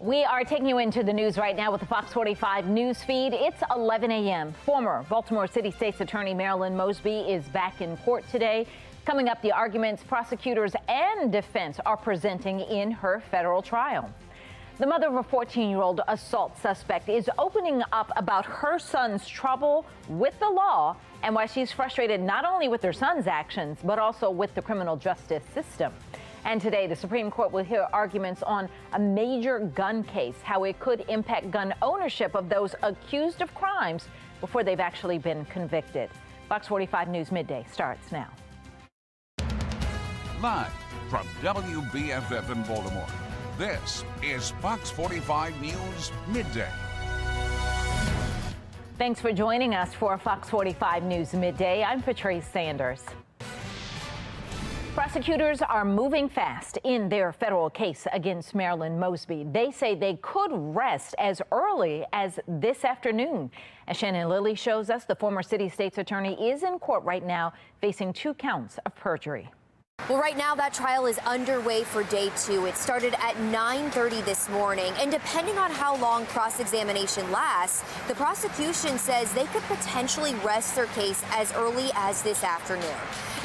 We are taking you into the news right now with the Fox 45 news feed. It's 11 a.m. Former Baltimore City State's Attorney Marilyn Mosby is back in court today. Coming up, the arguments prosecutors and defense are presenting in her federal trial. The mother of a 14-year-old assault suspect is opening up about her son's trouble with the law and why she's frustrated not only with her son's actions, but also with the criminal justice system. And today, the Supreme Court will hear arguments on a major gun case, how it could impact gun ownership of those accused of crimes before they've actually been convicted. Fox 45 News Midday starts now. Live from WBFF in Baltimore, this is Fox 45 News Midday. Thanks for joining us for Fox 45 News Midday. I'm Patrice Sanders. Prosecutors are moving fast in their federal case against Marilyn Mosby. They say they could rest as early as this afternoon. As Shannon Lilly shows us, the former city state's attorney is in court right now facing 2 counts of perjury. Well, right now that trial is underway for day 2. It started at 9:30 this morning, and depending on how long cross-examination lasts, the prosecution says they could potentially rest their case as early as this afternoon.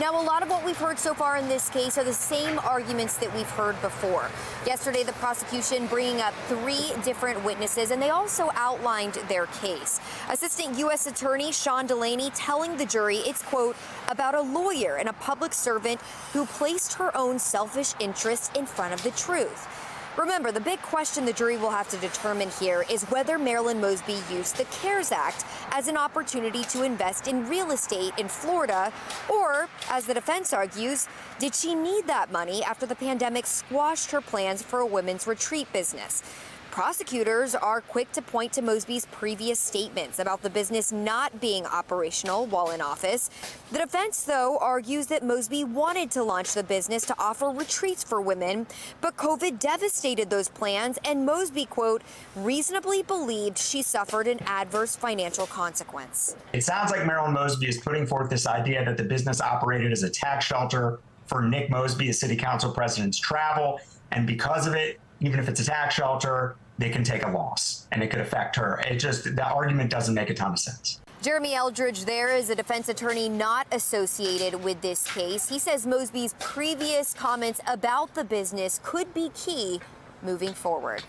Now, a lot of what we've heard so far in this case are the same arguments that we've heard before. Yesterday, the prosecution bringing up 3 different witnesses, and they also outlined their case. Assistant U.S. Attorney Sean Delaney telling the jury it's, quote, about a lawyer and a public servant who placed her own selfish interests in front of the truth. Remember, the big question the jury will have to determine here is whether Marilyn Mosby used the CARES Act as an opportunity to invest in real estate in Florida, or, as the defense argues, did she need that money after the pandemic squashed her plans for a women's retreat business? Prosecutors are quick to point to Mosby's previous statements about the business not being operational while in office. The defense, though, argues that Mosby wanted to launch the business to offer retreats for women, but COVID devastated those plans, and Mosby, quote, reasonably believed she suffered an adverse financial consequence. It sounds like Marilyn Mosby is putting forth this idea that the business operated as a tax shelter for Nick Mosby, a city council president's travel, and because of it, even if it's a tax shelter, they can take a loss and it could affect her. The argument doesn't make a ton of sense. Jeremy Eldridge there is a defense attorney not associated with this case. He says Mosby's previous comments about the business could be key moving forward.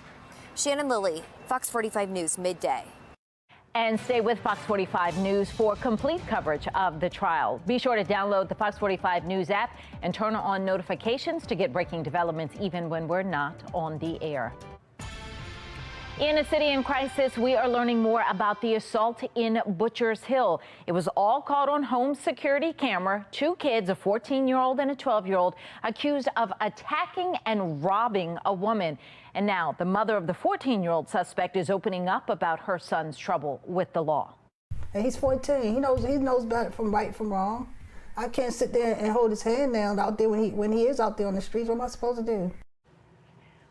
Shannon Lilly, Fox 45 News Midday. And stay with Fox 45 News for complete coverage of the trial. Be sure to download the Fox 45 News app and turn on notifications to get breaking developments even when we're not on the air. In a city in crisis, we are learning more about the assault in Butchers Hill. It was all caught on home security camera. 2 kids, a 14-year-old and a 12-year-old, accused of attacking and robbing a woman. And now the mother of the 14-year-old suspect is opening up about her son's trouble with the law. And he's 14. He knows better from right from wrong. I can't sit there and hold his hand down out there when he is out there on the streets. What am I supposed to do?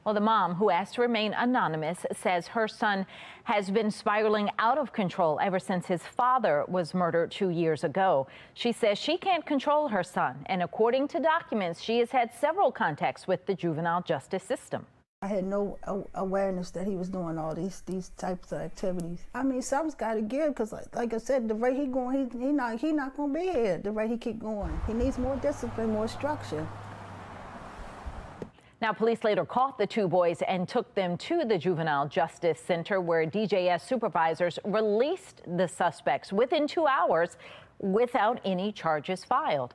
Well, the mom, who asked to remain anonymous, says her son has been spiraling out of control ever since his father was murdered 2 years ago. She says she can't control her son, and according to documents, she has had several contacts with the juvenile justice system. I had no awareness that he was doing all these types of activities. I mean, something's got to give, because like I said, the rate he going, he not going to be here. The rate he keep going, he needs more discipline, more structure. Now, police later caught the 2 boys and took them to the Juvenile Justice Center, where DJS supervisors released the suspects within 2 hours without any charges filed.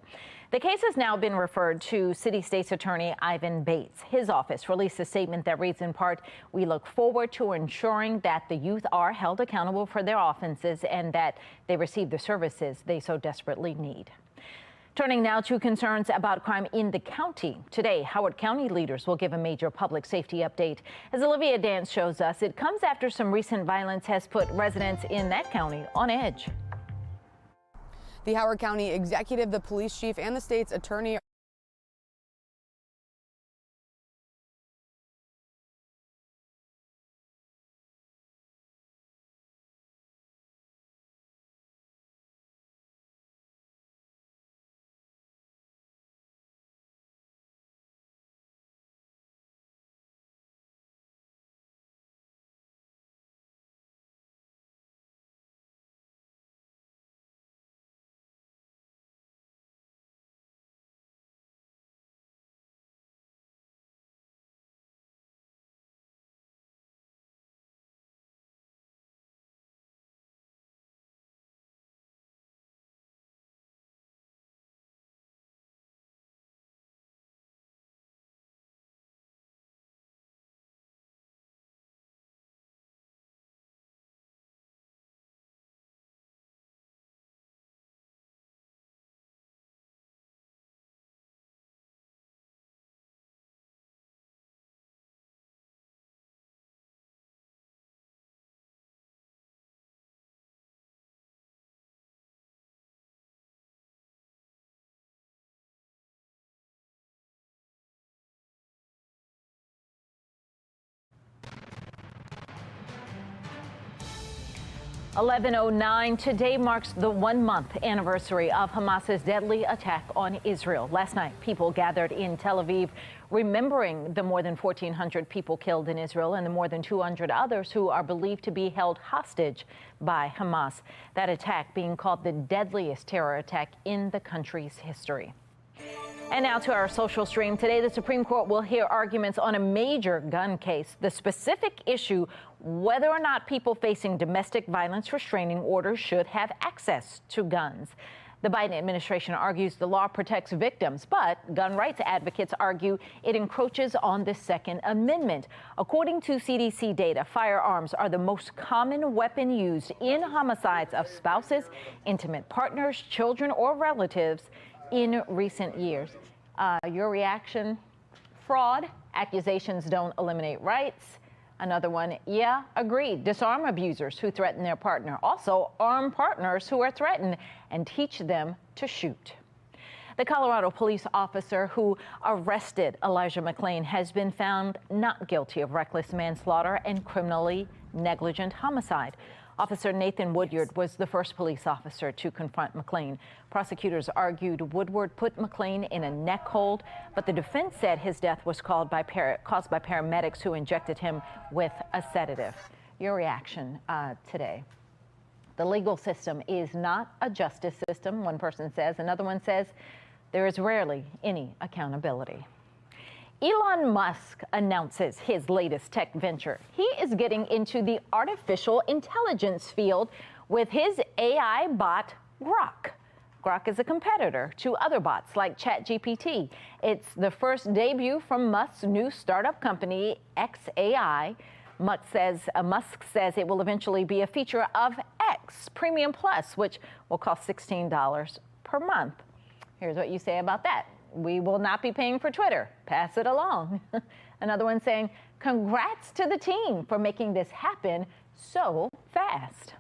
The case has now been referred to City State's Attorney Ivan Bates. His office released a statement that reads in part, "We look forward to ensuring that the youth are held accountable for their offenses and that they receive the services they so desperately need." Turning now to concerns about crime in the county. Today, Howard County leaders will give a major public safety update. As Olivia Dance shows us, it comes after some recent violence has put residents in that county on edge. The Howard County executive, the police chief, and the state's attorney 11:09 today marks the 1-month anniversary of Hamas's deadly attack on Israel. Last night, people gathered in Tel Aviv remembering the more than 1,400 people killed in Israel and the more than 200 others who are believed to be held hostage by Hamas. That attack being called the deadliest terror attack in the country's history. And now to our social stream. Today, the Supreme Court will hear arguments on a major gun case. The specific issue, whether or not people facing domestic violence restraining orders should have access to guns. The Biden administration argues the law protects victims, but gun rights advocates argue it encroaches on the Second Amendment. According to CDC data, firearms are the most common weapon used in homicides of spouses, intimate partners, children, or relatives in recent years. Your reaction? Fraud. Accusations don't eliminate rights. Another one, yeah, agreed. Disarm abusers who threaten their partner. Also, arm partners who are threatened and teach them to shoot. The Colorado police officer who arrested Elijah McClain has been found not guilty of reckless manslaughter and criminally negligent homicide. Officer Nathan Woodyard was the first police officer to confront McClain. Prosecutors argued Woodward put McClain in a neck hold, but the defense said his death was caused by paramedics who injected him with a sedative. Your reaction today? The legal system is not a justice system, one person says. Another one says there is rarely any accountability. Elon Musk announces his latest tech venture. He is getting into the artificial intelligence field with his AI bot, Grok. Grok is a competitor to other bots like ChatGPT. It's the first debut from Musk's new startup company, xAI. Musk says it will eventually be a feature of X Premium Plus, which will cost $16 per month. Here's what you say about that. We will not be paying for Twitter. Pass it along. Another one saying, congrats to the team for making this happen so fast.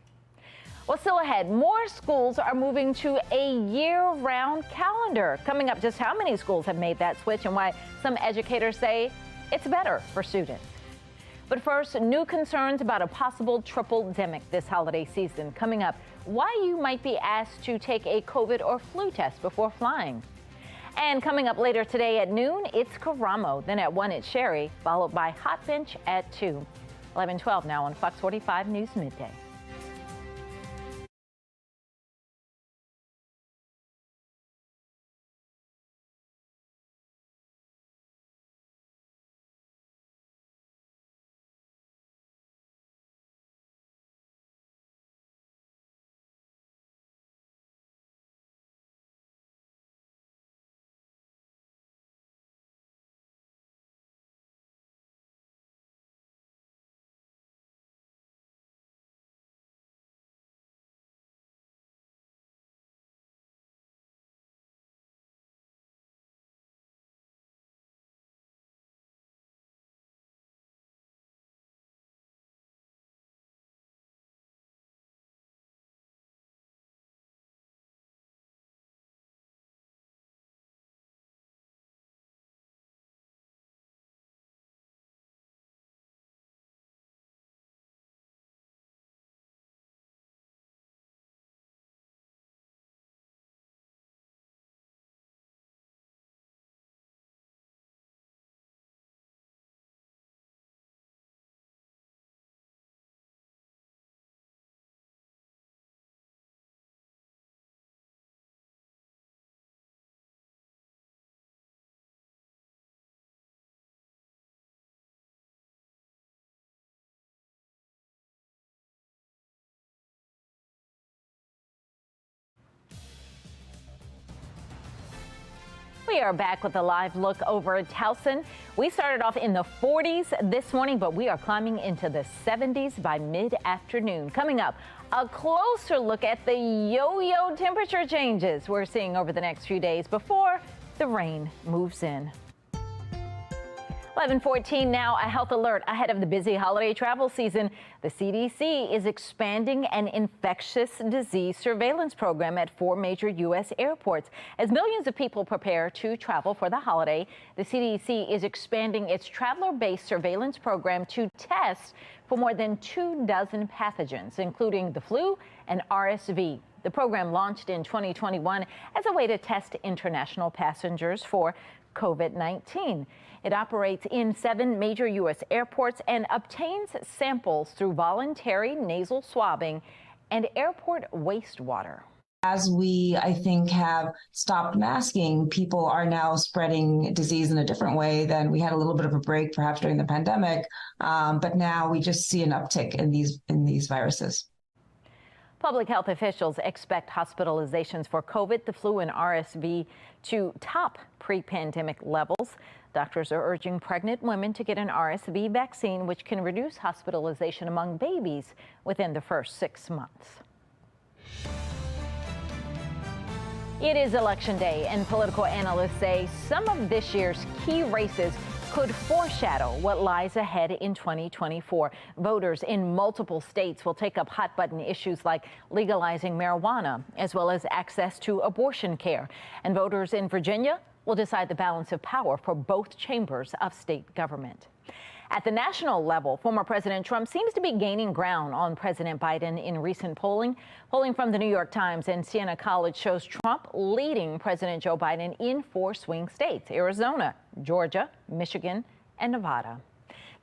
Well, still ahead, more schools are moving to a year-round calendar. Coming up, just how many schools have made that switch and why some educators say it's better for students. But first, new concerns about a possible triple-demic this holiday season. Coming up, why you might be asked to take a COVID or flu test before flying. And coming up later today at noon, it's Karamo. Then at 1, it's Sherry, followed by Hot Bench at 2. 11:12 now on Fox 45 News Midday. We are back with a live look over Towson. We started off in the 40s this morning, but we are climbing into the 70s by mid-afternoon. Coming up, a closer look at the yo-yo temperature changes we're seeing over the next few days before the rain moves in. 11:14 now, a health alert ahead of the busy holiday travel season. The CDC is expanding an infectious disease surveillance program at 4 major U.S. airports. As millions of people prepare to travel for the holiday, the CDC is expanding its traveler-based surveillance program to test for more than 24 pathogens, including the flu and RSV. The program launched in 2021 as a way to test international passengers for COVID-19. It operates in 7 major U.S. airports and obtains samples through voluntary nasal swabbing and airport wastewater. As we, I think, have stopped masking, people are now spreading disease in a different way than we had a little bit of a break, perhaps during the pandemic. But now we just see an uptick in these viruses. Public health officials expect hospitalizations for COVID, the flu, and RSV to top pre-pandemic levels. Doctors are urging pregnant women to get an RSV vaccine, which can reduce hospitalization among babies within the first 6 months. It is Election Day, and political analysts say some of this year's key races could foreshadow what lies ahead in 2024. Voters in multiple states will take up hot-button issues like legalizing marijuana, as well as access to abortion care. And voters in Virginia will decide the balance of power for both chambers of state government. At the national level, former President Trump seems to be gaining ground on President Biden in recent polling. Polling from the New York Times and Siena College shows Trump leading President Joe Biden in 4 swing states: Arizona, Georgia, Michigan, and Nevada.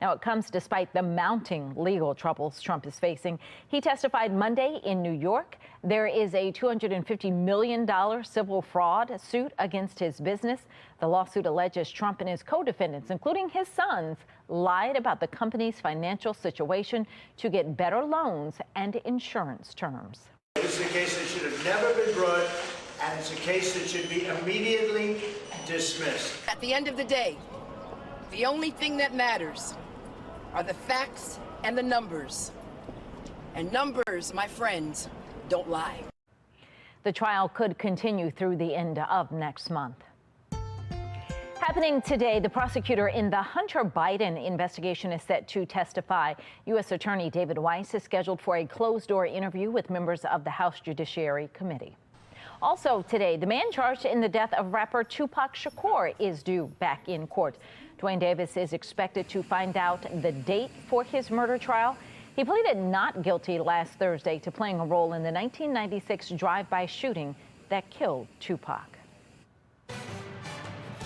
Now, it comes despite the mounting legal troubles Trump is facing. He testified Monday in New York. There is a $250 million civil fraud suit against his business. The lawsuit alleges Trump and his co-defendants, including his sons, lied about the company's financial situation to get better loans and insurance terms. This is a case that should have never been brought, and it's a case that should be immediately dismissed. At the end of the day, the only thing that matters are the facts and the numbers. And numbers, my friends, don't lie. The trial could continue through the end of next month. Happening today, the prosecutor in the Hunter Biden investigation is set to testify. U.S. Attorney David Weiss is scheduled for a closed-door interview with members of the House Judiciary Committee. Also today, the man charged in the death of rapper Tupac Shakur is due back in court. Dwayne Davis is expected to find out the date for his murder trial. He pleaded not guilty last Thursday to playing a role in the 1996 drive-by shooting that killed Tupac.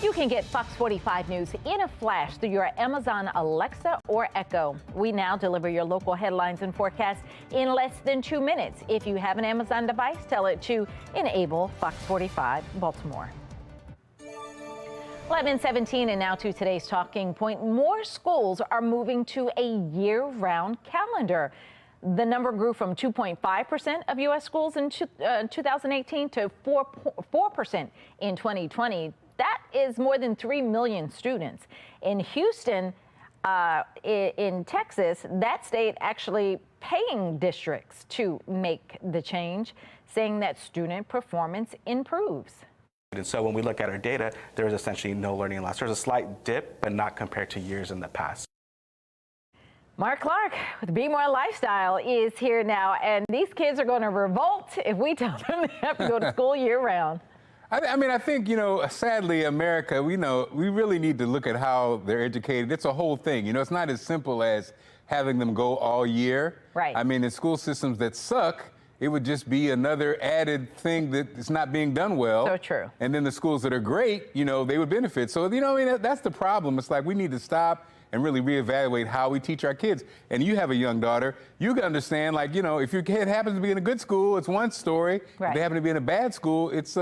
You can get Fox 45 News in a flash through your Amazon Alexa or Echo. We now deliver your local headlines and forecasts in less than 2 minutes. If you have an Amazon device, tell it to enable Fox 45 Baltimore. 11:17 and now to today's talking point. More schools are moving to a year-round calendar. The number grew from 2.5% of U.S. schools in 2018 to 4% in 2020. That is more than 3 million students. In Houston, in Texas, that state actually paying districts to make the change, saying that student performance improves. And so when we look at our data, there is essentially no learning loss. There's a slight dip, but not compared to years in the past. Mark Clark with Bmore Lifestyle is here now, and these kids are going to revolt if we tell them they have to go to school year-round. I mean, I think, sadly, America, we really need to look at how they're educated. It's a whole thing. It's not as simple as having them go all year. Right. I mean, in school systems that suck, it would just be another added thing that is not being done well. So true. And then the schools that are great, they would benefit. So, that's the problem. It's like we need to stop and really reevaluate how we teach our kids. And you have a young daughter, you can understand, if your kid happens to be in a good school, it's one story. Right. If they happen to be in a bad school, it's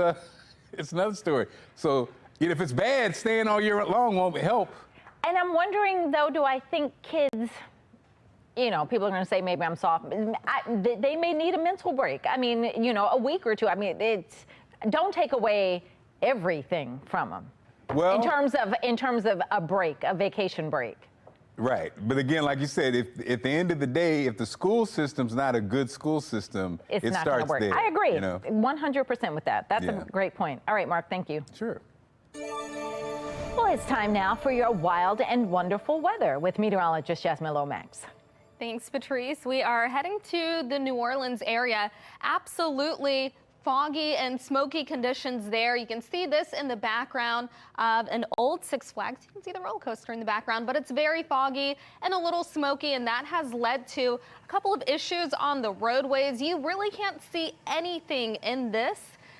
another story. So if it's bad, staying all year long won't help. And I'm wondering, though, do I think kids, people are going to say maybe I'm soft. They may need a mental break. I mean, a week or two. I mean, don't take away everything from them. Well, in terms of a break, a vacation break. Right. But again, like you said, if at the end of the day, if the school system's not a good school system, it starts gonna work. there. I agree 100% with that. That's Yeah. a great point. All right, Mark, thank you. Sure. Well, it's time now for your wild and wonderful weather with meteorologist Jasmine Lomax. Thanks, Patrice. We are heading to the New Orleans area. Absolutely foggy and smoky conditions there. You can see this in the background of an old Six Flags. You can see the roller coaster in the background, but it's very foggy and a little smoky, and that has led to a couple of issues on the roadways. You really can't see anything in this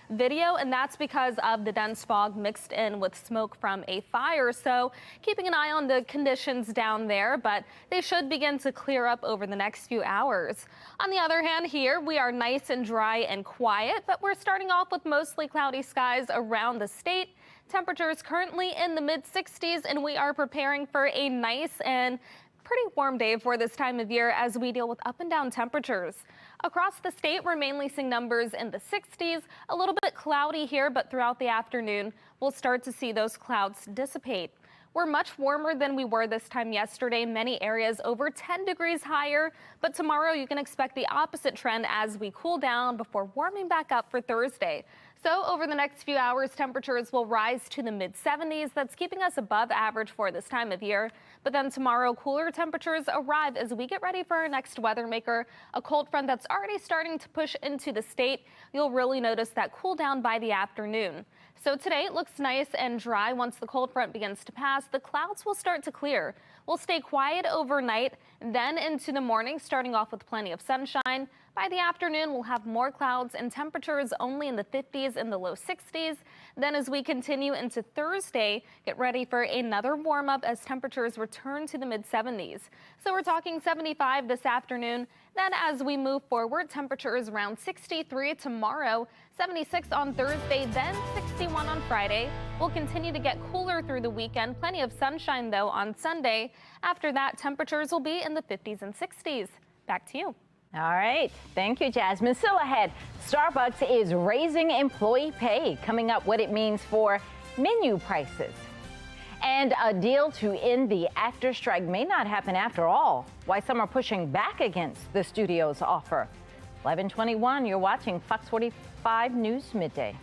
video, and that's because of the dense fog mixed in with smoke from a fire. So keeping an eye on the conditions down there, but they should begin to clear up over the next few hours. On the other hand, here we are nice and dry and quiet, but we're starting off with mostly cloudy skies around the state. Temperatures currently in the mid 60s, and we are preparing for a nice and pretty warm day for this time of year as we deal with up and down temperatures. Across the state, we're mainly seeing numbers in the 60s, a little bit cloudy here, but throughout the afternoon, we'll start to see those clouds dissipate. We're much warmer than we were this time yesterday. Many areas over 10 degrees higher, but tomorrow you can expect the opposite trend as we cool down before warming back up for Thursday. So over the next few hours, temperatures will rise to the mid 70s. That's keeping us above average for this time of year. But then tomorrow, cooler temperatures arrive as we get ready for our next weather maker, a cold front that's already starting to push into the state. You'll really notice that cool down by the afternoon. So today it looks nice and dry. Once the cold front begins to pass, the clouds will start to clear. We'll stay quiet overnight, then into the morning, starting off with plenty of sunshine. By the afternoon, we'll have more clouds and temperatures only in the 50s and the low 60s. Then as we continue into Thursday, get ready for another warm up as temperatures return to the mid 70s. So we're talking 75 this afternoon. Then as we move forward, temperatures around 63 tomorrow, 76 on Thursday, then 61 on Friday. We'll continue to get cooler through the weekend. Plenty of sunshine, though, on Sunday. After that, temperatures will be in the 50s and 60s. Back to you. All right. Thank you, Jasmine. Still ahead, Starbucks is raising employee pay, coming up what it means for menu prices. And a deal to end the actor strike may not happen after all. Why some are pushing back against the studio's offer. 11:21, you're watching Fox 45 News Midday.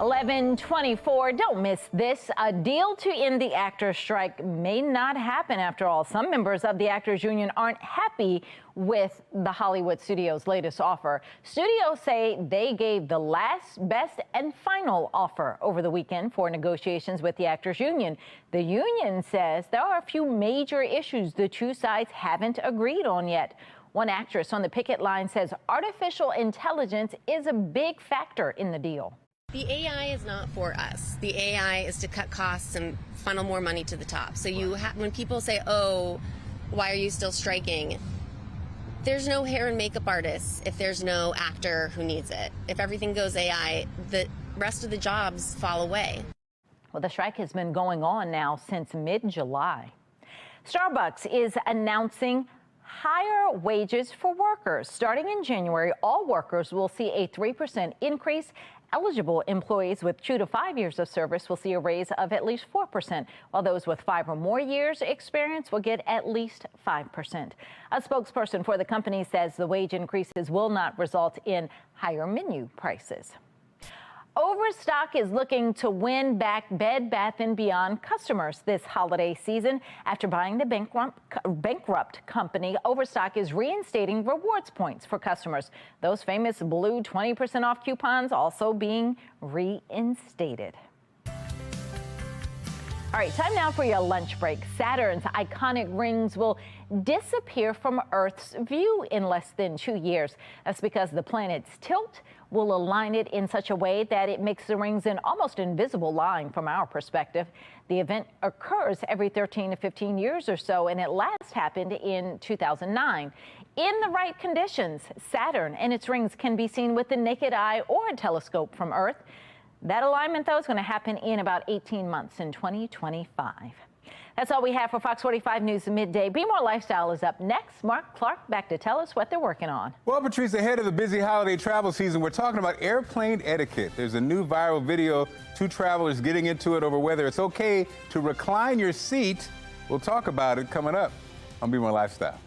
11:24. Don't miss this. A deal to end the actors' strike may not happen after all. Some members of the actors union aren't happy with the Hollywood studio's latest offer. Studios say they gave the last, best, and final offer over the weekend for negotiations with the actors union. The union says there are a few major issues the two sides haven't agreed on yet. One actress on the picket line says artificial intelligence is a big factor in the deal. The AI is not for us. The AI is to cut costs and funnel more money to the top. So when people say, oh, why are you still striking? There's no hair and makeup artists if there's no actor who needs it. If everything goes AI, the rest of the jobs fall away. Well, the strike has been going on now since mid-July. Starbucks is announcing higher wages for workers. Starting in January, all workers will see a 3% increase. Eligible employees with 2 to 5 years of service will see a raise of at least 4%, while those with 5 or more years experience will get at least 5%. A spokesperson for the company says the wage increases will not result in higher menu prices. Overstock is looking to win back Bed Bath & Beyond customers this holiday season. After buying the bankrupt company, Overstock is reinstating rewards points for customers. Those famous blue 20% off coupons also being reinstated. All right, time now for your lunch break. Saturn's iconic rings will disappear from Earth's view in less than 2 years. That's because the planet's tilt will align it in such a way that it makes the rings an almost invisible line from our perspective. The event occurs every 13 to 15 years or so, and it last happened in 2009. In the right conditions, Saturn and its rings can be seen with the naked eye or a telescope from Earth. That alignment, though, is going to happen in about 18 months in 2025. That's all we have for Fox 45 News Midday. Bmore Lifestyle is up next. Mark Clark back to tell us what they're working on. Well, Patrice, ahead of the busy holiday travel season, we're talking about airplane etiquette. There's a new viral video, two travelers getting into it over whether it's okay to recline your seat. We'll talk about it coming up on Bmore Lifestyle.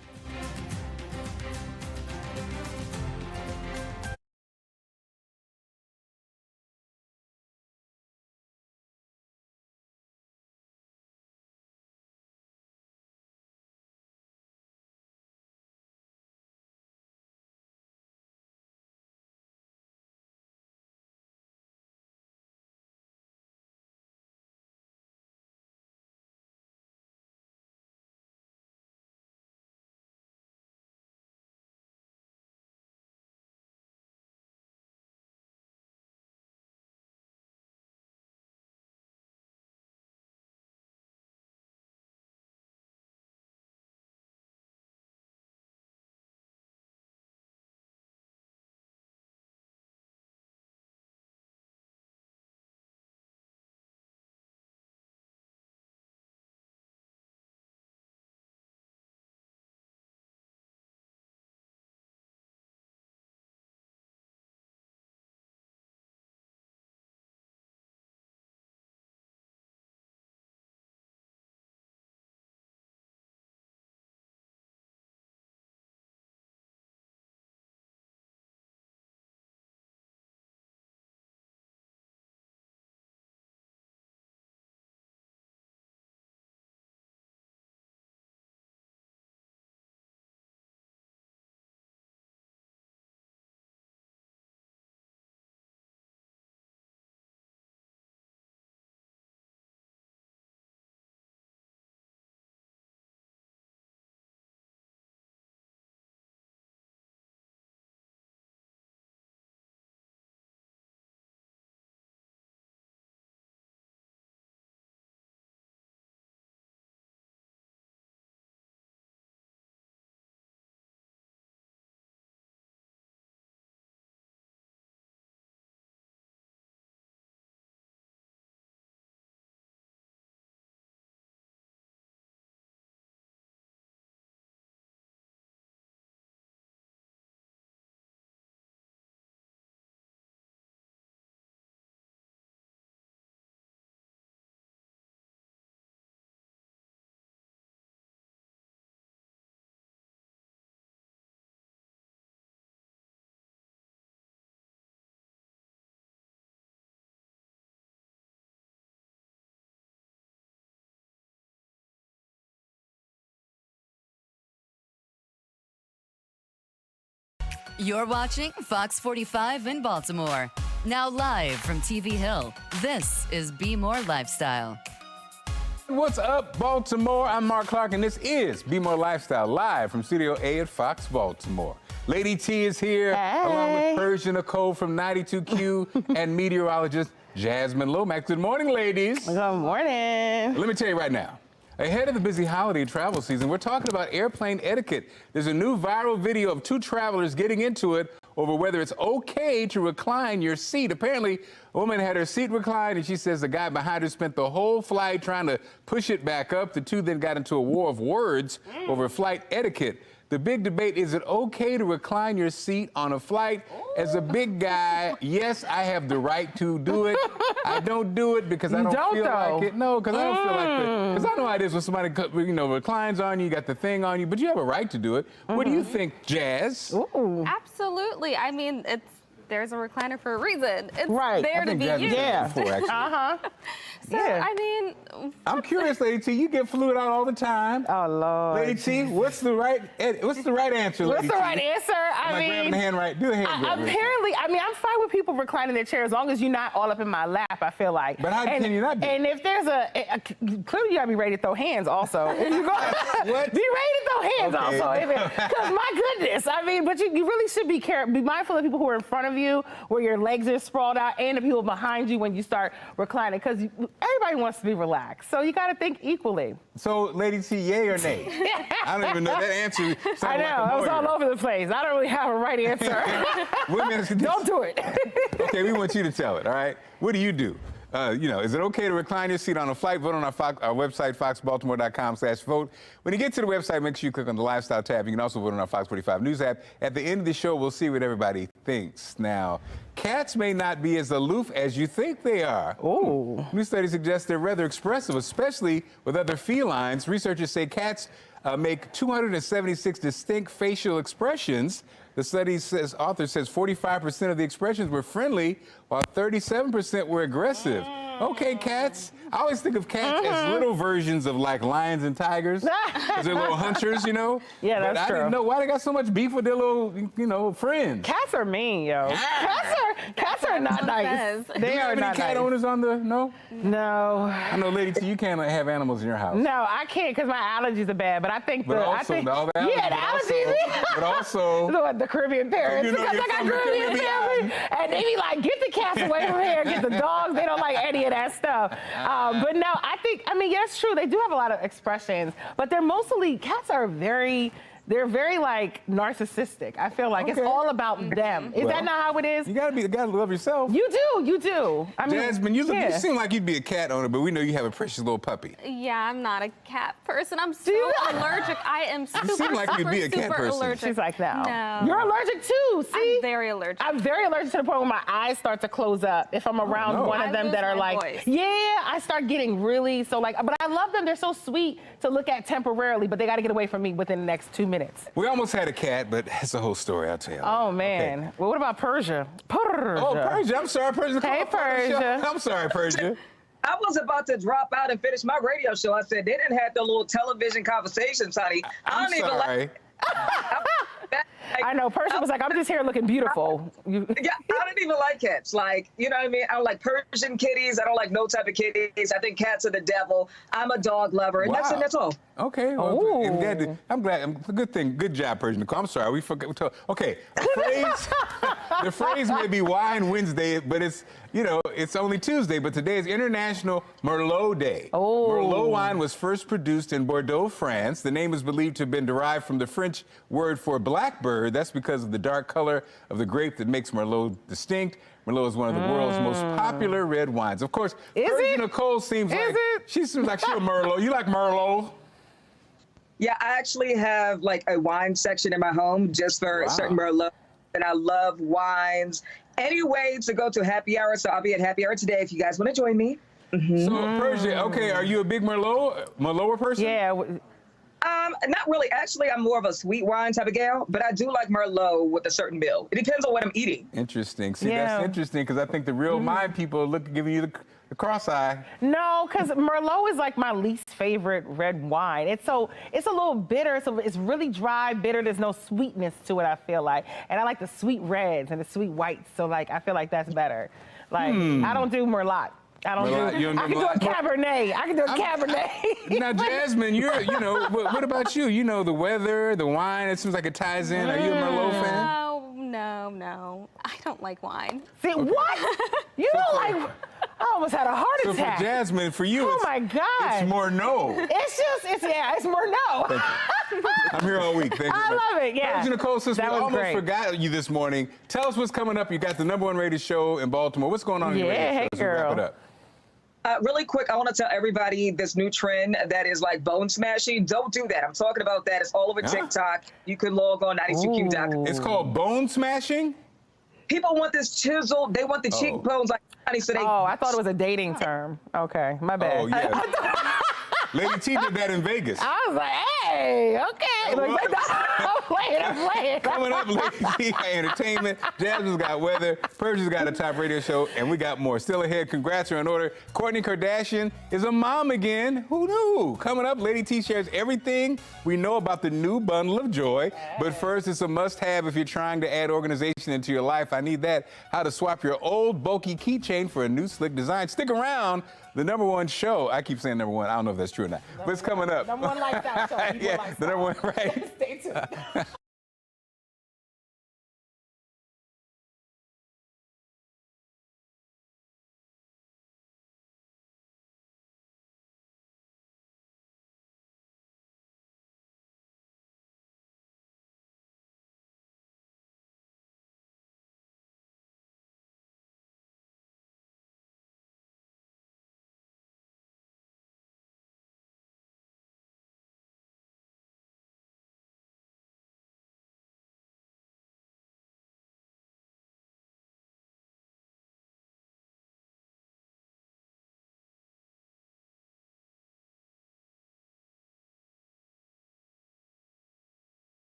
You're watching Fox 45 in Baltimore. Now live from TV Hill, this is Bmore Lifestyle. What's up, Baltimore? I'm Mark Clark, and this is Bmore Lifestyle, live from Studio A at Fox Baltimore. Lady T is here, along with Persia Nicole from 92Q and meteorologist Jasmine Lomax. Good morning, ladies. Good morning. Let me tell you right now. Ahead of the busy holiday travel season, we're talking about airplane etiquette. There's a new viral video of two travelers getting into it over whether it's okay to recline your seat. Apparently, a woman had her seat reclined, and she says the guy behind her spent the whole flight trying to push it back up. The two then got into a war of words over flight etiquette. The big debate, is it okay to recline your seat on a flight? As a big guy, yes, I have the right to do it. I don't do it because I don't feel like it. No, because I don't feel like it. Because I know how it is when somebody, reclines on you, got the thing on you, but you have a right to do it. What do you think, Jazz? Absolutely. I mean, there's a recliner for a reason. It's right. there to be used. So, I mean, I'm curious, Lady T. You get fluid out all the time. Oh Lord. Lady T, what's the right answer? What's the right answer? I mean, grabbing the hand right. Do the hand grab. Apparently, I mean, I'm fine with people reclining their chair as long as you're not all up in my lap. I feel like. But how can you not be? And if there's clearly you gotta be ready to throw hands also. If you go, what? Be ready to throw hands also. Because my goodness, I mean, but you really should be mindful of people who are in front of you, where your legs are sprawled out, and the people behind you when you start reclining, because everybody wants to be relaxed. So you got to think equally. So, Lady T, yay or nay? I don't even know that answer. I know, I was all over the place. I don't really have a right answer. Don't do it. Okay, we want you to tell it, all right? What do you do? Is it okay to recline your seat on a flight? Vote on our website, foxbaltimore.com/vote. When you get to the website, make sure you click on the Lifestyle tab. You can also vote on our Fox 45 News app. At the end of the show, we'll see what everybody thinks. Now, cats may not be as aloof as you think they are. Oh. New study suggests they're rather expressive, especially with other felines. Researchers say cats make 276 distinct facial expressions. The study author says 45% of the expressions were friendly, while 37% were aggressive. Okay, cats. I always think of cats as little versions of like lions and tigers. Because they're little hunters, Yeah, that's but true. I didn't know why they got so much beef with their little, friends. Cats are mean, yo. Cats are not nice. They are not nice. Cat owners on the no? No. I know, Lady T, you can't have animals in your house. No, I can't because my allergies are bad. But I think all the allergies. But also the Caribbean parents. Because I got Caribbean family, and they be like, get the cats away from here, get the dogs. They don't like any of that stuff. But no, I mean, yeah, it's true. They do have a lot of expressions, but cats are they're very like narcissistic. I feel like it's all about them. Is that not how it is? You gotta love yourself. You do. I mean, Jasmine, you seem like you'd be a cat owner, but we know you have a precious little puppy. Yeah, I'm not a cat person. I'm so allergic. I am super, you seem like you'd be a cat person. Allergic. She's like, no. You're allergic too, see? I'm very allergic. I'm very allergic to the point where my eyes start to close up if I'm around one of them that are like, voice. Yeah, I start getting really, but I love them. They're so sweet to look at temporarily, but they got to get away from me within the next 2 minutes. We almost had a cat, but that's a whole story, I'll tell you. Oh, man. Okay. Well, what about Persia? Oh, Persia. I'm sorry, Persia. Hey, Persia. I'm sorry, Persia. I was about to drop out and finish my radio show. I said, they didn't have the little television conversations, honey. I don't even like I know. Persia was like, I'm just here looking beautiful. Yeah, I don't even like cats. Like, you know what I mean? I don't like Persian kitties. I don't like no type of kitties. I think cats are the devil. I'm a dog lover, and that's all. Okay. Well, I'm glad. Good thing. Good job, Persian Nicole. I'm sorry. We forgot. Okay. The phrase may be Wine Wednesday, but it's only Tuesday. But today is International Merlot Day. Oh. Merlot wine was first produced in Bordeaux, France. The name is believed to have been derived from the French word for blackbird. That's because of the dark color of the grape that makes Merlot distinct. Merlot is one of the world's most popular red wines. Of course, Persian Nicole seems like she's a Merlot. You like Merlot? Yeah, I actually have like a wine section in my home just for certain Merlot, and I love wines. Anyway, to go to happy hour, so I'll be at happy hour today if you guys want to join me. So, Persia, okay, are you a big Merlot person? Yeah. Not really. Actually, I'm more of a sweet wine type of gal, but I do like Merlot with a certain bill. It depends on what I'm eating. Interesting. See, that's interesting because I think the real wine people are giving you Cross-eye. No, because Merlot is like my least favorite red wine. It's a little bitter. So it's really dry, bitter. There's no sweetness to it, I feel like. And I like the sweet reds and the sweet whites. So like, I feel like that's better. Like, I don't do Merlot. I can do a Cabernet. I can do a Cabernet. Now, Jasmine, you know, what about you? You know, the weather, the wine, it seems like it ties in. Are you a Merlot fan? No. I don't like wine. See, what? You don't like... I almost had a heart attack. So for Jasmine, for you, my God. It's more no. It's more no. I'm here all week. Thank you. I love it, yeah. Nicole, since we almost great. forgot you this morning, tell us what's coming up. You got the #1 rated show in Baltimore. What's going on in your radio show? Hey, girl. Wrap it up. Really quick, I want to tell everybody this new trend that is like bone smashing. Don't do that. I'm talking about that. It's all over TikTok. You can log on 92q.com. It's called bone smashing? People want this chiseled. They want the cheekbones like so they. Oh, I thought it was a dating term. Okay, my bad. Oh, yeah. Lady T did that in Vegas. I was like, hey, okay. I'm playing. Coming up, Lady T got entertainment. Jasmine's got weather. Persia's got a top radio show, and we got more. Still ahead, congrats are in order. Kourtney Kardashian is a mom again. Who knew? Coming up, Lady T shares everything we know about the new bundle of joy. But first, it's a must-have if you're trying to add organization into your life. I need that. How to swap your old bulky keychain for a new slick design. Stick around. The #1 show. I keep saying #1. I don't know if that's true or not. But it's coming up. #1 lifestyle show. Yeah, the #1, right. Stay tuned.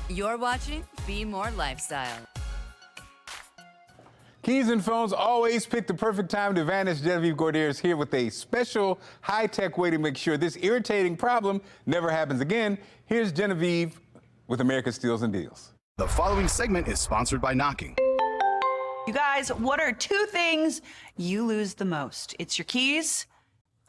You're watching Bmore Lifestyle. Keys and phones always pick the perfect time to vanish. Genevieve Gordier is here with a special high-tech way to make sure this irritating problem never happens again. Here's Genevieve with America's Steals and Deals. The following segment is sponsored by Knocking. You guys, what are 2 things you lose the most? It's your keys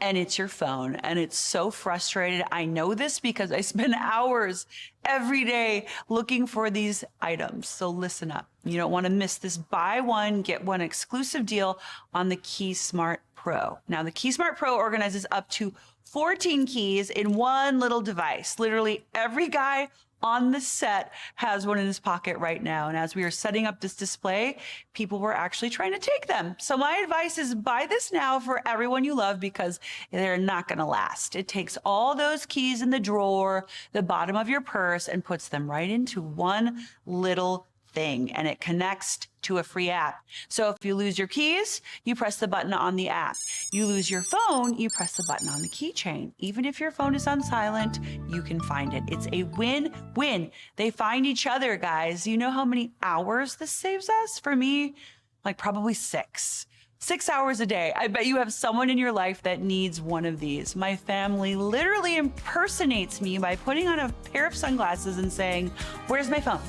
and it's your phone. And it's so frustrating. I know this because I spend hours every day looking for these items. So listen up. You don't want to miss this buy one, get one exclusive deal on the Key Smart Pro. Now, the Key Smart Pro organizes up to 14 keys in one little device. Literally every guy on the set has one in his pocket right now. And as we are setting up this display, people were actually trying to take them. So my advice is buy this now for everyone you love because they're not going to last. It takes all those keys in the drawer, the bottom of your purse, and puts them right into one little thing, and it connects to a free app. So if you lose your keys, you press the button on the app. You lose your phone, you press the button on the keychain. Even if your phone is on silent, you can find it. It's a win-win. They find each other, guys. You know how many hours this saves us? For me, like probably 6. 6 hours a day. I bet you have someone in your life that needs one of these. My family literally impersonates me by putting on a pair of sunglasses and saying, "Where's my phone?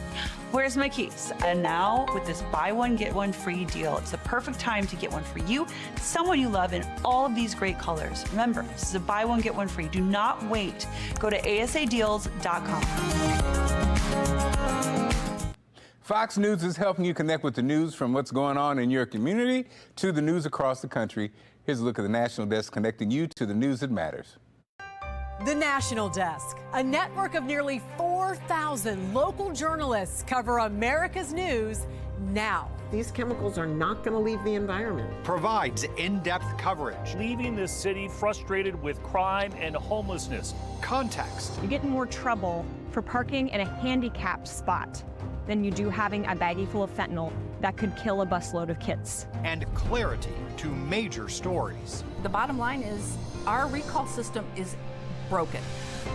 Where's my keys?" And now with this buy one, get one free deal, it's the perfect time to get one for you, someone you love, in all of these great colors. Remember, this is a buy one, get one free. Do not wait. Go to asadeals.com. Fox News is helping you connect with the news, from what's going on in your community to the news across the country. Here's a look at the National Desk, connecting you to the news that matters. The National Desk, a network of nearly 4,000 local journalists, cover America's news now. These chemicals are not going to leave the environment. Provides in-depth coverage. Leaving the city frustrated with crime and homelessness. Context. You get in more trouble for parking in a handicapped spot than you do having a baggie full of fentanyl that could kill a busload of kids. And clarity to major stories. The bottom line is our recall system is broken,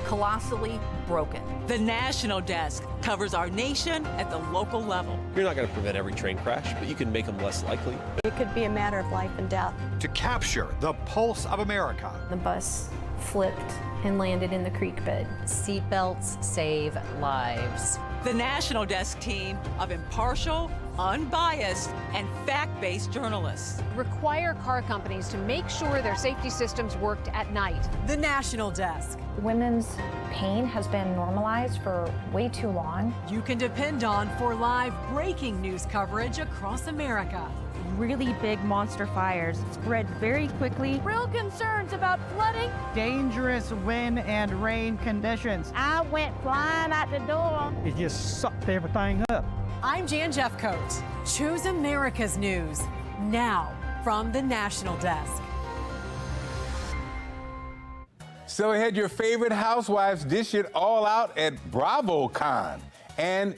colossally broken. The National Desk covers our nation at the local level. You're not going to prevent every train crash, but you can make them less likely. It could be a matter of life and death. To capture the pulse of America. The bus flipped and landed in the creek bed. Seatbelts save lives. The National Desk team of impartial, unbiased, and fact-based journalists. Require car companies to make sure their safety systems worked at night. The National Desk. Women's pain has been normalized for way too long. You can depend on for live breaking news coverage across America. Really big monster fires spread very quickly. Real concerns about flooding. Dangerous wind and rain conditions. I went flying out the door. It just sucked everything up. I'm Jan Jeffcoat. Choose America's news now from the National Desk. So ahead, your favorite housewives dish it all out at BravoCon. And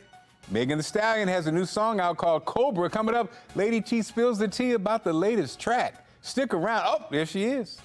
Megan Thee Stallion has a new song out called Cobra. Coming up, Lady T spills the tea about the latest track. Stick around. Oh, there she is.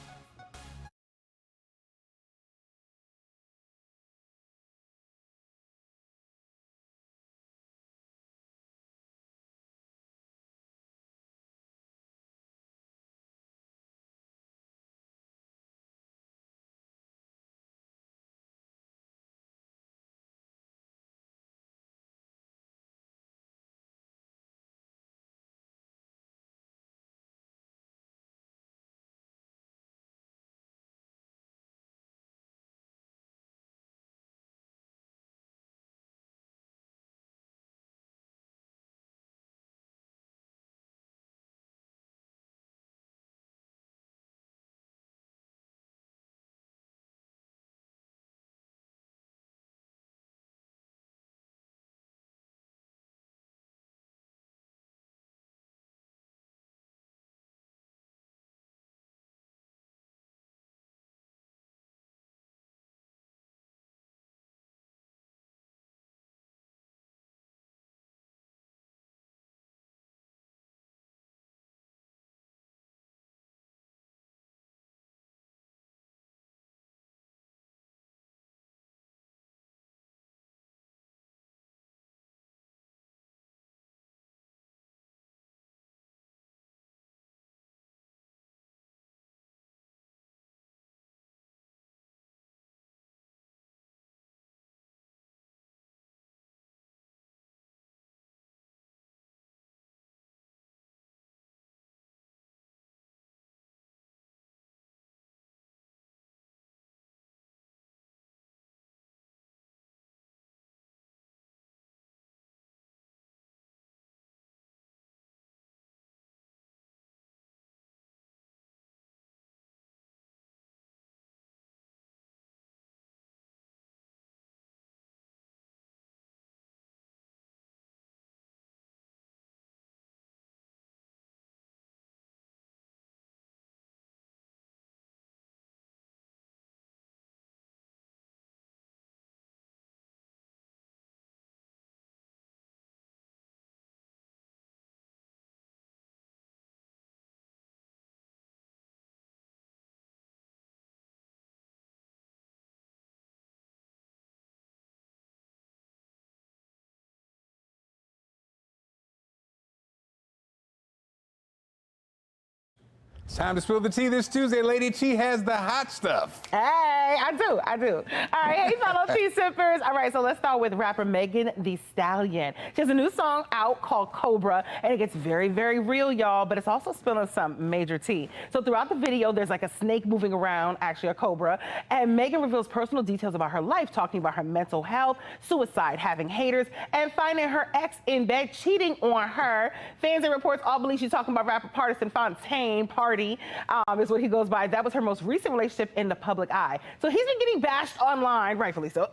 It's time to spill the tea this Tuesday. Lady T has the hot stuff. Hey, I do. All right, hey, fellow tea sippers. All right, so let's start with rapper Megan Thee Stallion. She has a new song out called Cobra, and it gets very, very real, y'all, but it's also spilling some major tea. So throughout the video, there's like a snake moving around, actually a cobra, and Megan reveals personal details about her life, talking about her mental health, suicide, having haters, and finding her ex in bed cheating on her. Fans and reports all believe she's talking about rapper Partisan Fontaine, Party, is what he goes by. That was her most recent relationship in the public eye. So he's been getting bashed online, rightfully so.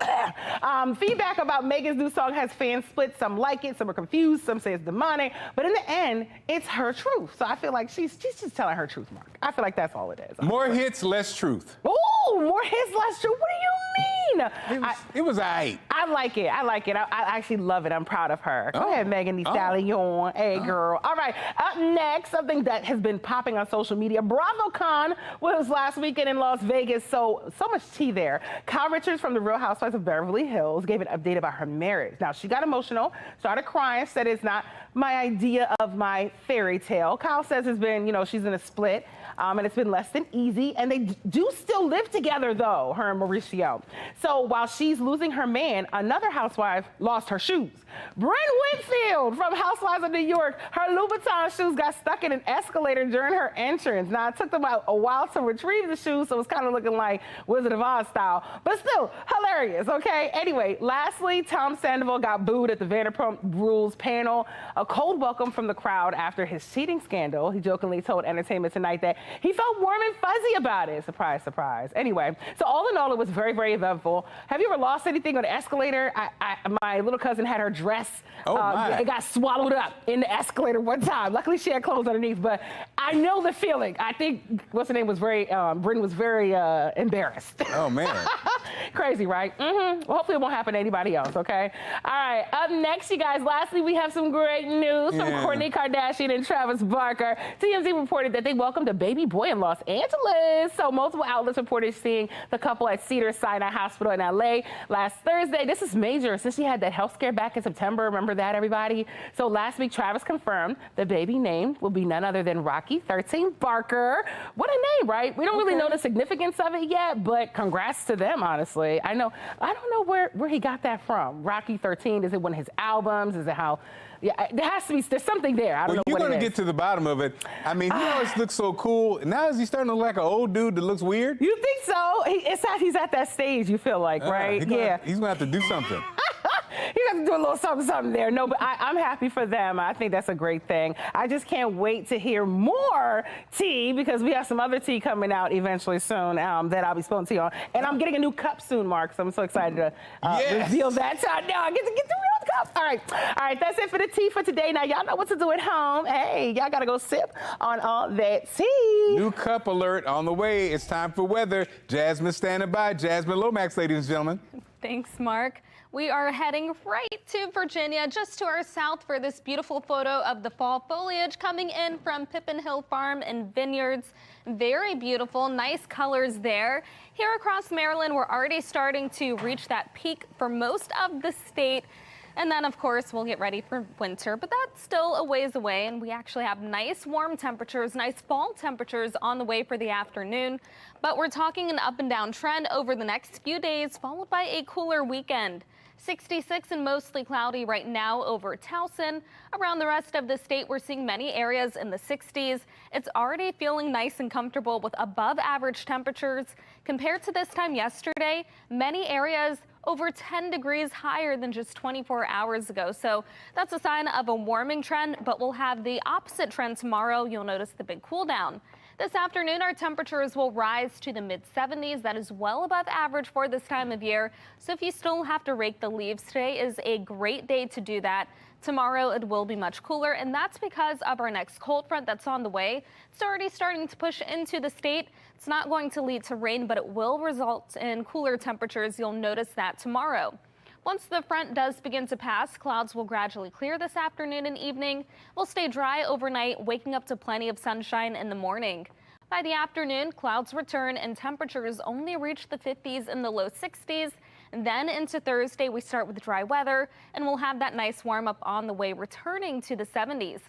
Feedback about Megan's new song has fans split. Some like it, some are confused, some say it's demonic, but in the end, it's her truth. So I feel like she's just telling her truth, Mark. I feel like that's all it is. More hits, less truth. Ooh, more hits, less truth. What do you mean? It was all right. I like it. I actually love it. I'm proud of her. Go ahead, Megan Thee Stallion. Hey, girl. All right. Up next, something that has been popping on social media. BravoCon was last weekend in Las Vegas, so much tea there. Kyle Richards from The Real Housewives of Beverly Hills gave an update about her marriage. Now, she got emotional, started crying, said it's not my idea of my fairy tale. Kyle says it's been, she's in a split, and it's been less than easy, and they do still live together, though, her and Mauricio. So while she's losing her man, another housewife lost her shoes. Bryn Whitfield from Housewives of New York, her Louboutin shoes got stuck in an escalator during her entrance. Now, it took them a while to retrieve the shoes, so it's kind of looking like Wizard of Oz style, but still hilarious, okay? Anyway, lastly, Tom Sandoval got booed at the Vanderpump Rules panel. A cold welcome from the crowd after his cheating scandal. He jokingly told Entertainment Tonight that he felt warm and fuzzy about it. Surprise, surprise. Anyway, so all in all, it was very, very eventful. Have you ever lost anything on the escalator? My little cousin had her dress. It got swallowed up in the escalator one time. Luckily, she had clothes underneath, but I know the feeling. I think, what's her name, was Bryn was very embarrassed. Oh, man. Crazy, right? Well, hopefully it won't happen to anybody else, okay? All right, up next, you guys, lastly, we have some great news from Kourtney Kardashian and Travis Barker. TMZ reported that they welcomed a baby boy in Los Angeles. So multiple outlets reported seeing the couple at Cedars-Sinai Hospital in LA last Thursday. This is major since she had that health scare back in September. Remember that, everybody? So last week, Travis confirmed the baby name will be none other than Rocky 13 Barker. What a name, right? We don't really know the significance of it yet, but congrats to them, honestly. I don't know where he got that from. Rocky 13, is it one of his albums? Is it how? Yeah, there has to be, there's something there. I don't know what it is. You're going to get to the bottom of it. I mean, he always looks so cool. Now is he starting to look like an old dude that looks weird? You think so? He's at that stage, you feel like, right? He's going to have to do something. He has to do a little something there. No, but I'm happy for them. I think that's a great thing. I just can't wait to hear more tea because we have some other tea coming out eventually soon that I'll be spilling tea on. And I'm getting a new cup soon, Mark, so I'm so excited to reveal that. So now I get the real cup. All right, that's it for the tea for today. Now, y'all know what to do at home. Hey, y'all got to go sip on all that tea. New cup alert on the way. It's time for weather. Jasmine standing by. Jasmine Lomax, ladies and gentlemen. Thanks, Mark. We are heading right to Virginia, just to our south, for this beautiful photo of the fall foliage coming in from Pippin Hill Farm and Vineyards. Very beautiful, nice colors there. Here across Maryland, we're already starting to reach that peak for most of the state. And then, of course, we'll get ready for winter, but that's still a ways away. And we actually have nice warm temperatures, nice fall temperatures on the way for the afternoon. But we're talking an up and down trend over the next few days, followed by a cooler weekend. 66 and mostly cloudy right now over Towson. Around the rest of the state, we're seeing many areas in the 60s. It's already feeling nice and comfortable with above average temperatures. Compared to this time yesterday, many areas over 10 degrees higher than just 24 hours ago. So that's a sign of a warming trend, but we'll have the opposite trend tomorrow. You'll notice the big cool down. This afternoon, our temperatures will rise to the mid-70s. That is well above average for this time of year. So if you still have to rake the leaves, today is a great day to do that. Tomorrow, it will be much cooler, and that's because of our next cold front that's on the way. It's already starting to push into the state. It's not going to lead to rain, but it will result in cooler temperatures. You'll notice that tomorrow. Once the front does begin to pass, clouds will gradually clear this afternoon and evening. We'll stay dry overnight, waking up to plenty of sunshine in the morning. By the afternoon, clouds return and temperatures only reach the 50s and the low 60s. And then into Thursday, we start with dry weather, and we'll have that nice warm up on the way, returning to the 70s.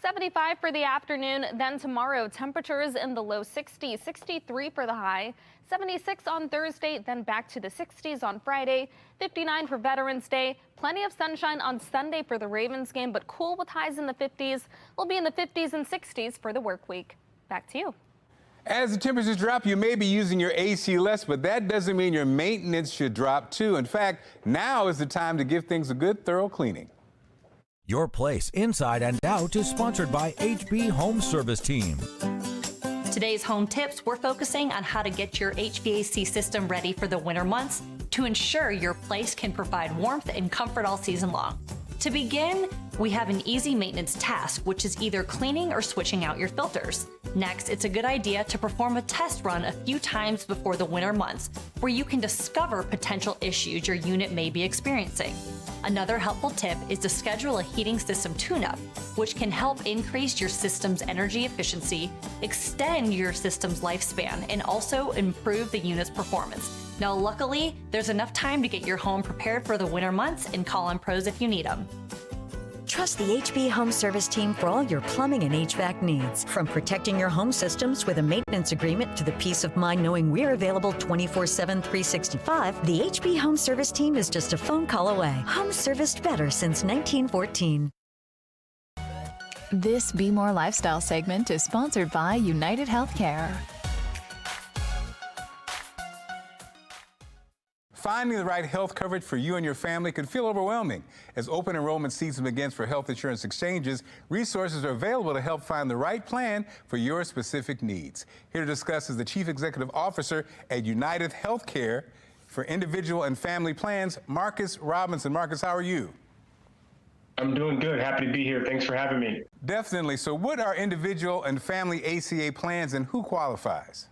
75 for the afternoon. Then tomorrow, temperatures in the low 60s, 63 for the high, 76 on Thursday, then back to the 60s on Friday, 59 for Veterans Day. Plenty of sunshine on Sunday for the Ravens game, but cool with highs in the 50s. We'll be in the 50s and 60s for the work week. Back to you. As the temperatures drop, you may be using your AC less, but that doesn't mean your maintenance should drop too. In fact, now is the time to give things a good, thorough cleaning. Your Place Inside and Out is sponsored by HB Home Service Team. Today's home tips, we're focusing on how to get your HVAC system ready for the winter months to ensure your place can provide warmth and comfort all season long. To begin, we have an easy maintenance task, which is either cleaning or switching out your filters. Next, it's a good idea to perform a test run a few times before the winter months, where you can discover potential issues your unit may be experiencing. Another helpful tip is to schedule a heating system tune-up, which can help increase your system's energy efficiency, extend your system's lifespan, and also improve the unit's performance. Now, luckily, there's enough time to get your home prepared for the winter months and call on pros if you need them. Trust the HB Home Service Team for all your plumbing and HVAC needs. From protecting your home systems with a maintenance agreement to the peace of mind knowing we're available 24/7, 365, the HB Home Service Team is just a phone call away. Home serviced better since 1914. This Bmore Lifestyle segment is sponsored by United Healthcare. Finding the right health coverage for you and your family can feel overwhelming. As open enrollment season begins for health insurance exchanges, resources are available to help find the right plan for your specific needs. Here to discuss is the Chief Executive Officer at United Healthcare for individual and family plans, Marcus Robinson. Marcus, how are you? I'm doing good. Happy to be here. Thanks for having me. Definitely. So what are individual and family ACA plans and who qualifies?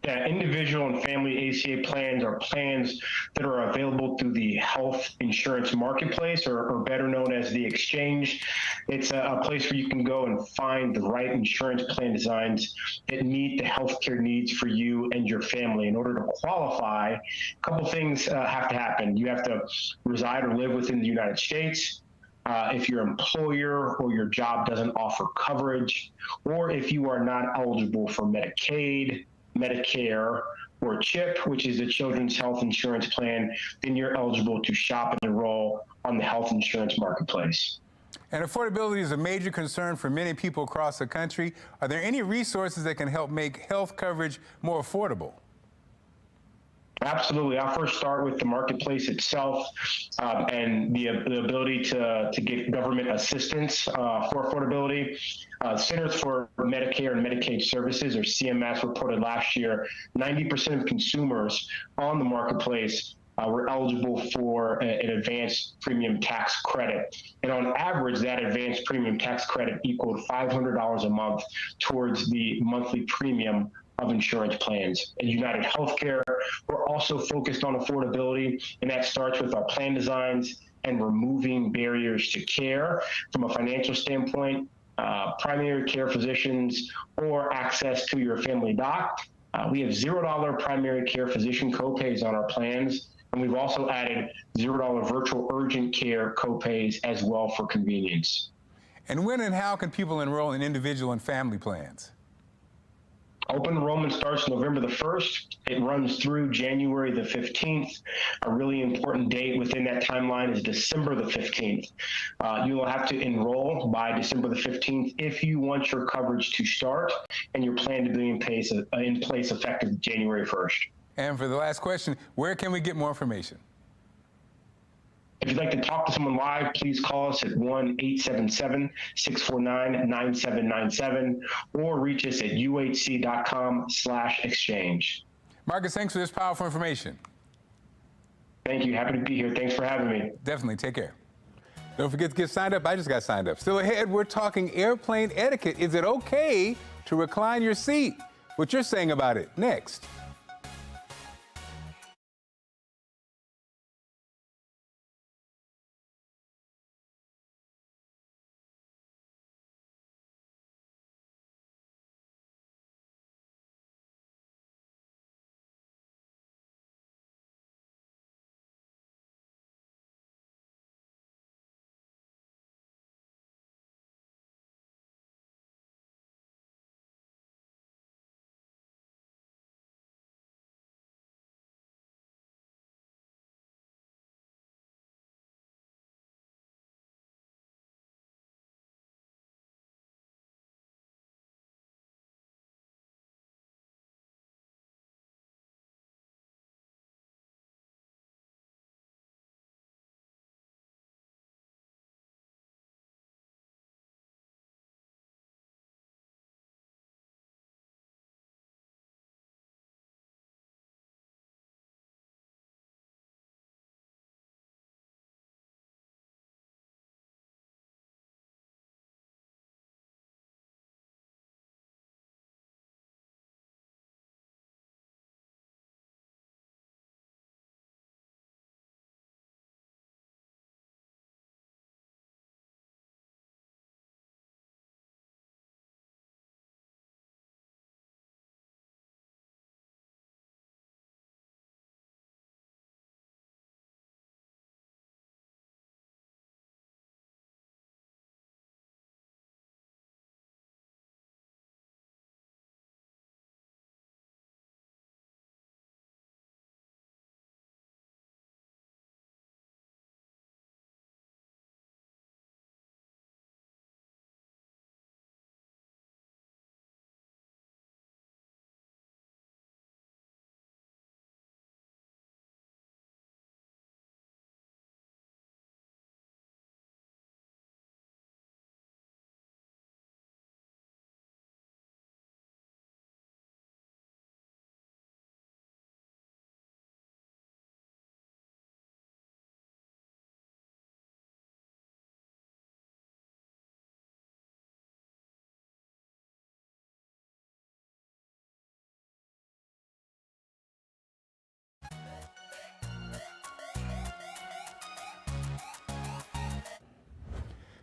Yeah, individual and family ACA plans are plans that are available through the health insurance marketplace, or better known as the exchange. It's a place where you can go and find the right insurance plan designs that meet the healthcare needs for you and your family. In order to qualify, a couple things have to happen. You have to reside or live within the United States. If your employer or your job doesn't offer coverage, or if you are not eligible for Medicaid, Medicare, or CHIP, which is the Children's Health Insurance Plan, then you're eligible to shop and enroll on the health insurance marketplace. And affordability is a major concern for many people across the country. Are there any resources that can help make health coverage more affordable? Absolutely. I'll first start with the marketplace itself and the ability to get government assistance for affordability. Centers for Medicare and Medicaid Services, or CMS, reported last year 90% of consumers on the marketplace were eligible for an advanced premium tax credit. And on average, that advanced premium tax credit equaled $500 a month towards the monthly premium of insurance plans. At United Healthcare, we're also focused on affordability, and that starts with our plan designs and removing barriers to care. From a financial standpoint, primary care physicians or access to your family doc. We have $0 primary care physician copays on our plans, and we've also added $0 virtual urgent care copays as well for convenience. And when and how can people enroll in individual and family plans? Open enrollment starts November the 1st. It runs through January the 15th. A really important date within that timeline is December the 15th. You will have to enroll by December the 15th if you want your coverage to start and your plan to be in place effective January 1st. And for the last question, where can we get more information? If you'd like to talk to someone live, please call us at 1-877-649-9797 or reach us at uhc.com/exchange. Marcus, thanks for this powerful information. Thank you. Happy to be here. Thanks for having me. Definitely. Take care. Don't forget to get signed up. I just got signed up. Still ahead, we're talking airplane etiquette. Is it okay to recline your seat? What you're saying about it next.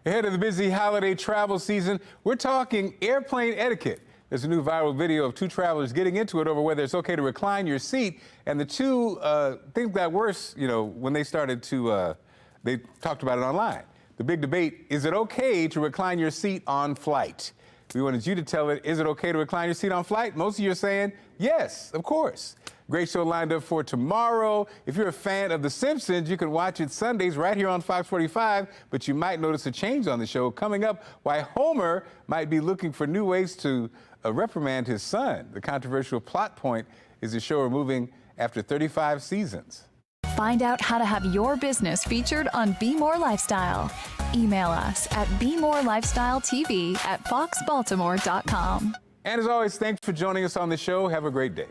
Ahead of the busy holiday travel season, we're talking airplane etiquette. There's a new viral video of two travelers getting into it over whether it's okay to recline your seat. And the two things got worse, when they started to, they talked about it online. The big debate, is it okay to recline your seat on flight? We wanted you to tell it, is it okay to recline your seat on flight? Most of you are saying, yes, of course. Great show lined up for tomorrow. If you're a fan of The Simpsons, you can watch it Sundays right here on Fox 45, but you might notice a change on the show. Coming up, why Homer might be looking for new ways to reprimand his son. The controversial plot point is the show removing after 35 seasons. Find out how to have your business featured on Bmore Lifestyle. Email us at bmorelifestyletv@foxbaltimore.com. And as always, thanks for joining us on the show. Have a great day.